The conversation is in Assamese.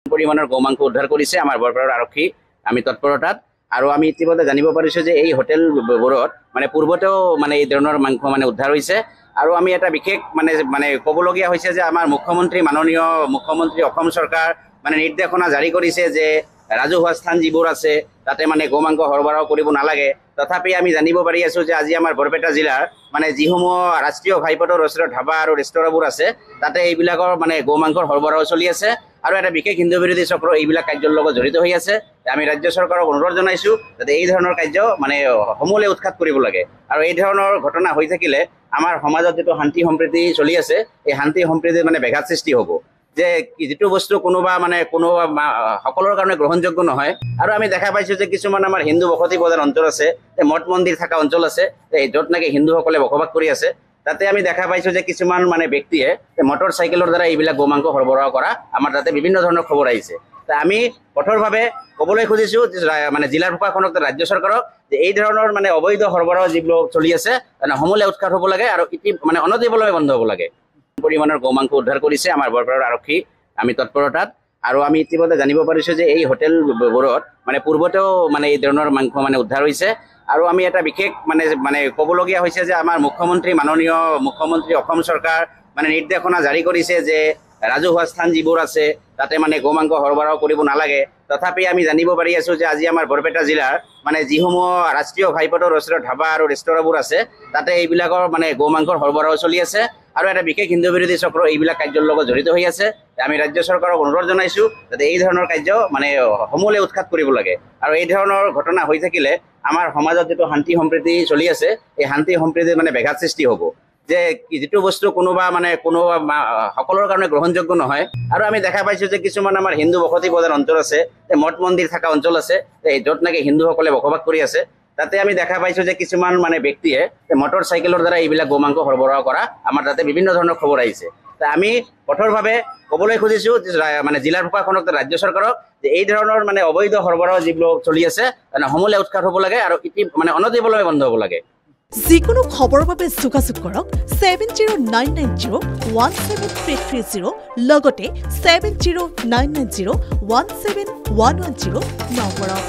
পৰিমাণৰ গৌমাংস উদ্ধাৰ কৰিছে আমাৰ বৰপাৰৰ আৰক্ষী আমি তৎপৰতাত আৰু আমি ইতিমধ্যে জানিব পাৰিছো যে এই হোটেলবোৰত মানে পূৰ্বতেও মানে এই ধৰণৰ মাংস মানে উদ্ধাৰ হৈছে আৰু আমি এটা বিশেষ মানে ক'বলগীয়া হৈছে যে আমাৰ মাননীয় মুখ্যমন্ত্ৰী অসম চৰকাৰ মানে নিৰ্দেশনা জাৰি কৰিছে যে ৰাজহুৱা স্থান যিবোৰ আছে তাতে মানে গৌমাংস সৰবৰাহ কৰিব নালাগে। তথাপি আমি জানিব পাৰি আছো যে আজি আমাৰ বৰপেটা জিলাৰ মানে যিসমূহ ৰাষ্ট্ৰীয় ঘাইপথৰ ওচৰত ধাবা আৰু ৰেষ্টুৰাবোৰ আছে তাতে এইবিলাকৰ মানে গৌমাংসৰ সৰবৰাহ চলি আছে আৰু এটা বিশেষ হিন্দু বিৰোধী চক্ৰ এইবিলাক কাৰ্যৰ লগত জড়িত হৈ আছে। আমি ৰাজ্য চৰকাৰক অনুৰোধ জনাইছো যাতে এই ধৰণৰ কাৰ্য মানে সমূলে উৎখাত কৰিব লাগে আৰু এই ধৰণৰ ঘটনা হৈ থাকিলে আমাৰ সমাজত যেটো শান্তি সম্প্ৰীতি চলি আছে এই শান্তি সম্প্ৰীতিৰ মানে ব্যাঘাত সৃষ্টি হ'ব যে যেটো বস্তু কোনোবা সকলৰ কাৰণে গ্ৰহণযোগ্য নহয়। আৰু আমি দেখা পাইছো যে কিছুমান আমাৰ হিন্দু বসতি প্ৰধান অঞ্চল আছে যে মঠ মন্দিৰ থকা অঞ্চল আছে য'ত নাকি হিন্দুসকলে বসবাস কৰি আছে তাতে আমি দেখা পাইছো যে কিছুমান মানে ব্যক্তিয়ে মটৰ চাইকেলৰ দ্বাৰা এইবিলাক গৌমাংস সৰবৰাহ কৰা আমাৰ তাতে বিভিন্ন ধৰণৰ খবৰ আহিছে। আমি কঠোৰভাৱে ক'বলৈ খুজিছো মানে জিলাৰ প্ৰশাসনক ৰাজ্য চৰকাৰক যে এই ধৰণৰ মানে অবৈধ সৰবৰাহ যিবোৰ চলি আছে সমূলে উৎখাত হ'ব লাগে আৰু মানে অনতিবিলম্বে বন্ধ হ'ব লাগে। পৰিমাণৰ গৌমাংস উদ্ধাৰ কৰিছে আমাৰ বৰপাৰৰ আৰক্ষী আমি তৎপৰতাত আৰু আমি ইতিমধ্যে জানিব পাৰিছো যে এই হোটেলবোৰত মানে পূৰ্বতেও মানে এই ধৰণৰ মাংস মানে উদ্ধাৰ হৈছে আৰু আমি এটা বিশেষ মানে ক'বলগীয়া হৈছে যে আমাৰ মাননীয় মুখ্যমন্ত্ৰী অসম চৰকাৰ মানে নিৰ্দেশনা জাৰি কৰিছে যে ৰাজহুৱা স্থান যিবোৰ আছে তাতে মানে গৌমাংস সৰবৰাহ কৰিব নালাগে। তথাপি আমি জানিব পাৰি আছো যে আজি আমাৰ বৰপেটা জিলাৰ মানে যিসমূহ ৰাষ্ট্ৰীয় ঘাইপথৰ ওচৰত ধাবা আৰু ৰেষ্টুৰাবোৰ আছে তাতে এইবিলাকৰ মানে গৌমাংসৰ সৰবৰাহ চলি আছে আৰু এটা বিশেষ হিন্দু বিৰোধী চক্ৰ এইবিলাক কাৰ্যৰ লগত জড়িত হৈ আছে। আমি ৰাজ্য চৰকাৰক অনুৰোধ জনাইছো যাতে এই ধৰণৰ কাৰ্য মানে সমূলে উৎখাত কৰিব লাগে আৰু এই ধৰণৰ ঘটনা হৈ থাকিলে আমাৰ সমাজত যেটো শান্তি সম্প্ৰীতি চলি আছে এই শান্তি সম্প্ৰীতিৰ মানে ব্যাঘাত সৃষ্টি হ'ব যে যেটো বস্তু কোনোবা সকলৰ কাৰণে গ্ৰহণযোগ্য নহয়। আৰু আমি দেখা পাইছো যে কিছুমান আমাৰ হিন্দু বসতি প্ৰধান অঞ্চল আছে যে মঠ মন্দিৰ থকা অঞ্চল আছে য'ত নাকি হিন্দুসকলে বসবাস কৰি আছে তাতে আমি দেখা পাইছো যে কিছুমান মানে ব্যক্তিয়ে মটৰ চাইকেলৰ দ্বাৰা এইবিলাক গৌমাংস সৰবৰাহ কৰা আমাৰ তাতে বিভিন্ন ধৰণৰ খবৰ আহিছে। আমি কঠোৰভাৱে ক'বলৈ খুজিছো মানে জিলাৰ প্ৰশাসনক ৰাজ্য চৰকাৰক যে এই ধৰণৰ মানে অবৈধ সৰবৰাহ যিবোৰ চলি আছে সমূলে উৎখাত হ'ব লাগে আৰু মানে অনতিবিলম্বে বন্ধ হ'ব লাগে। যিকোনো খবৰৰ বাবে যোগাযোগ কৰক 7099017330 লগতে 7099017110 নম্বৰত।